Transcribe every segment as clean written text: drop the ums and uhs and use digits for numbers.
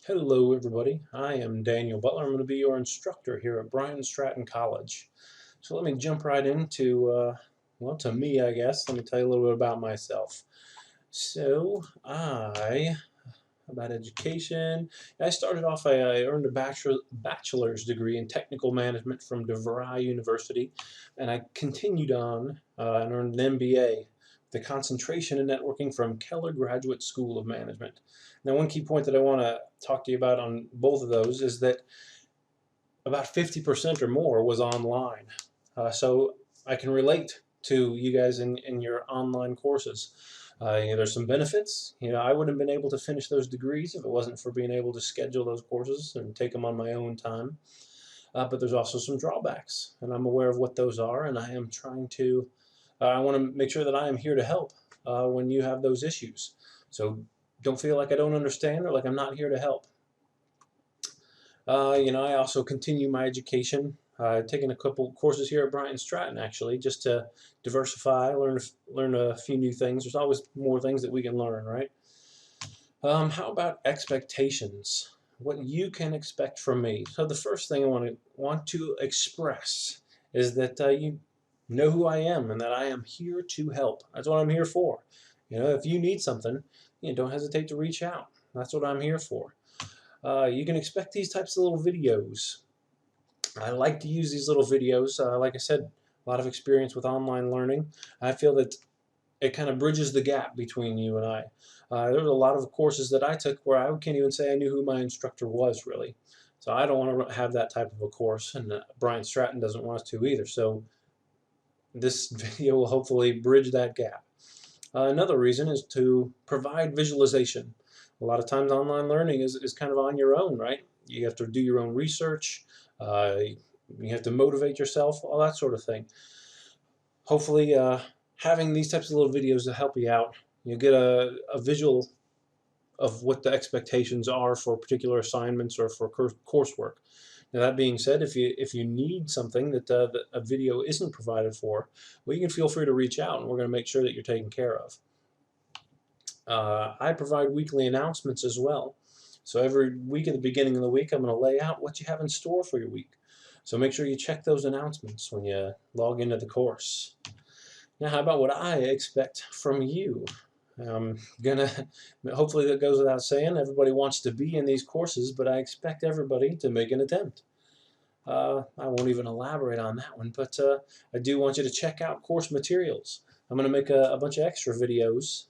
Hello everybody, I am Daniel Butler. I'm going to be your instructor here at Bryan Stratton College. So let me jump right into, to me I guess. Let me tell you a little bit about myself. About education, I started off, I earned a bachelor's degree in technical management from DeVry University, and I continued on and earned an MBA, the concentration in networking from Keller Graduate School of Management. Now, one key point that I want to talk to you about on both of those is that about 50% or more was online. So I can relate to you guys in your online courses. There's some benefits. I wouldn't have been able to finish those degrees if it wasn't for being able to schedule those courses and take them on my own time. But there's also some drawbacks, and I'm aware of what those are, and I am trying to, I want to make sure that I am here to help when you have those issues. So don't feel like I don't understand or like I'm not here to help. I also continue my education. I've taken a couple courses here at Bryan Stratton, actually, just to diversify, learn a few new things. There's always more things that we can learn, right? How about expectations? What you can expect from me. So the first thing I want to express is that you know who I am and that I am here to help. That's what I'm here for. If you need something, don't hesitate to reach out. That's what I'm here for. You can expect these types of little videos. I like to use these little videos. Like I said, a lot of experience with online learning. I feel that it kind of bridges the gap between you and I. There was a lot of courses that I took where I can't even say I knew who my instructor was, really. So I don't want to have that type of a course, and Bryan Stratton doesn't want us to either. So this video will hopefully bridge that gap. Another reason is to provide visualization. A lot of times online learning is kind of on your own, right? You have to do your own research. You have to motivate yourself, all that sort of thing. Hopefully, having these types of little videos to help you out, you get a visual of what the expectations are for particular assignments or for coursework. Now, that being said, if you need something that a video isn't provided for, well, you can feel free to reach out, and we're going to make sure that you're taken care of. I provide weekly announcements as well. So every week at the beginning of the week, I'm going to lay out what you have in store for your week. So make sure you check those announcements when you log into the course. Now, how about what I expect from you? Hopefully that goes without saying. Everybody wants to be in these courses, but I expect everybody to make an attempt. I won't even elaborate on that one, but I do want you to check out course materials. I'm going to make a bunch of extra videos,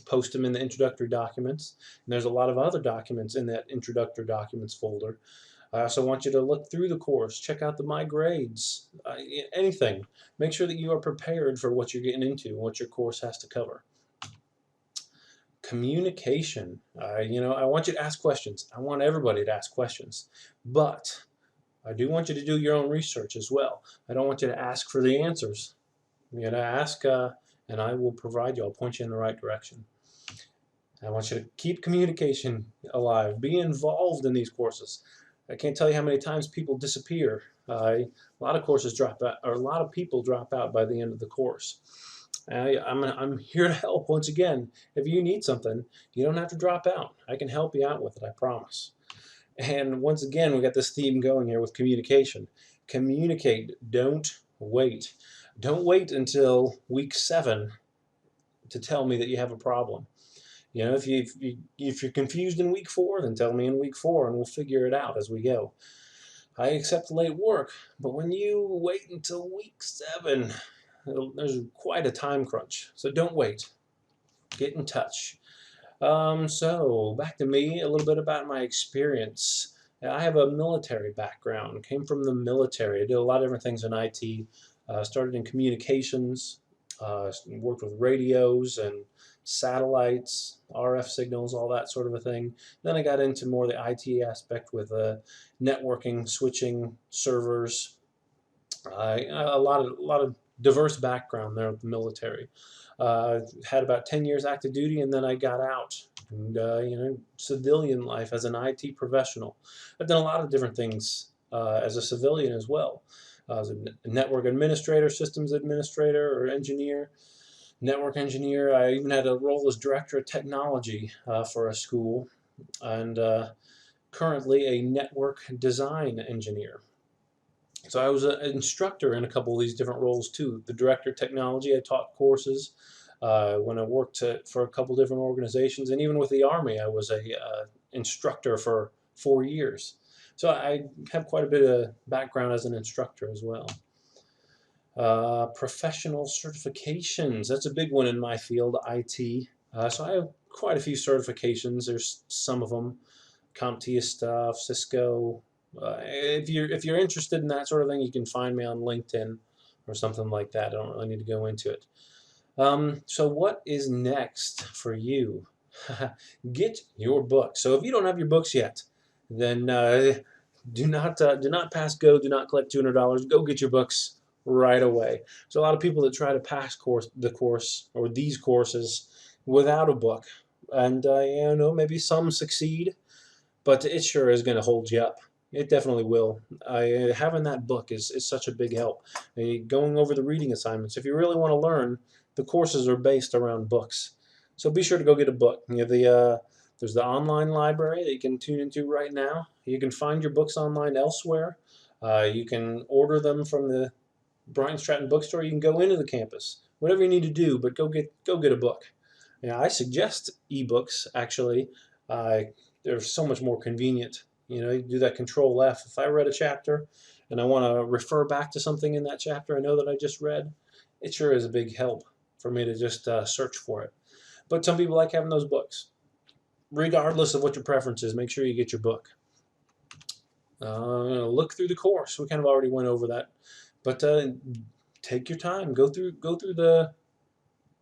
post them in the introductory documents, and there's a lot of other documents in that introductory documents folder. I also want you to look through the course, check out my grades, anything. Make sure that you are prepared for what you're getting into, what your course has to cover. Communication. I want you to ask questions. I want everybody to ask questions, but I do want you to do your own research as well. I don't want you to ask for the answers. You're going to ask, and I will provide you. I'll point you in the right direction. I want you to keep communication alive. Be involved in these courses. I can't tell you how many times people disappear. A lot of courses drop out, or a lot of people drop out by the end of the course. I'm here to help once again. If you need something, you don't have to drop out. I can help you out with it, I promise. And once again, we got this theme going here with communication. Communicate. Don't wait. Don't wait until week 7 to tell me that you have a problem. If you're confused in week 4, then tell me in week 4, and we'll figure it out as we go. I accept late work, but when you wait until week 7, there's quite a time crunch. So don't wait. Get in touch. So back to me, a little bit about my experience. I have a military background, came from the military. I did a lot of different things in IT. Started in communications, worked with radios and satellites, RF signals, all that sort of a thing. Then I got into more the IT aspect with networking, switching, servers. A lot of diverse background there with the military. Had about 10 years active duty, and then I got out and civilian life as an IT professional. I've done a lot of different things as a civilian as well. As a network administrator, systems administrator, or engineer, network engineer. I even had a role as director of technology for a school. and currently a network design engineer. So I was an instructor in a couple of these different roles too. The director of technology, I taught courses. When I worked for a couple different organizations, and even with the Army, I was a instructor for 4 years. So I have quite a bit of background as an instructor as well. Professional certifications, that's a big one in my field, IT. So I have quite a few certifications. There's some of them, CompTIA stuff, Cisco. If you're interested in that sort of thing, you can find me on LinkedIn or something like that. I don't really need to go into it. So what is next for you? Get your book. So if you don't have your books yet, then do not pass go. Do not collect $200. Go get your books right away. So a lot of people that try to pass the course or these courses without a book, and maybe some succeed, but it sure is going to hold you up. It definitely will. Having that book is such a big help. Going over the reading assignments. If you really want to learn, the courses are based around books. So be sure to go get a book. There's the online library that you can tune into right now. You can find your books online elsewhere. You can order them from the Brian Stratton bookstore. You can go into the campus. Whatever you need to do, but go get a book. I suggest ebooks actually. They're so much more convenient. You do that Control F. If I read a chapter and I want to refer back to something in that chapter I know that I just read, it sure is a big help for me to just search for it. But some people like having those books. Regardless of what your preference is, make sure you get your book. Look through the course. We kind of already went over that, but take your time. Go through the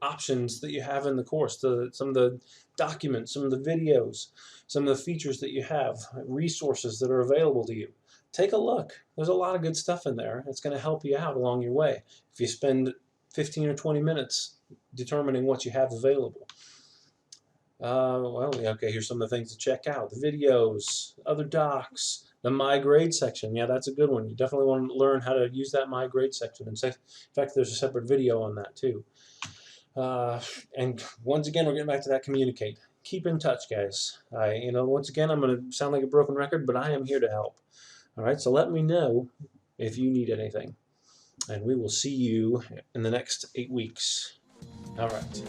options that you have in the course, some of the documents, some of the videos, some of the features that you have, resources that are available to you. Take a look. There's a lot of good stuff in there. It's going to help you out along your way if you spend 15 or 20 minutes determining what you have available. Okay, here's some of the things to check out. The videos, other docs, the My Grade section. Yeah, that's a good one. You definitely want to learn how to use that My Grade section. In fact, there's a separate video on that too. And once again, we're getting back to that communicate. Keep in touch, guys. Once again, I'm going to sound like a broken record, but I am here to help. All right, so let me know if you need anything. And we will see you in the next 8 weeks. All right.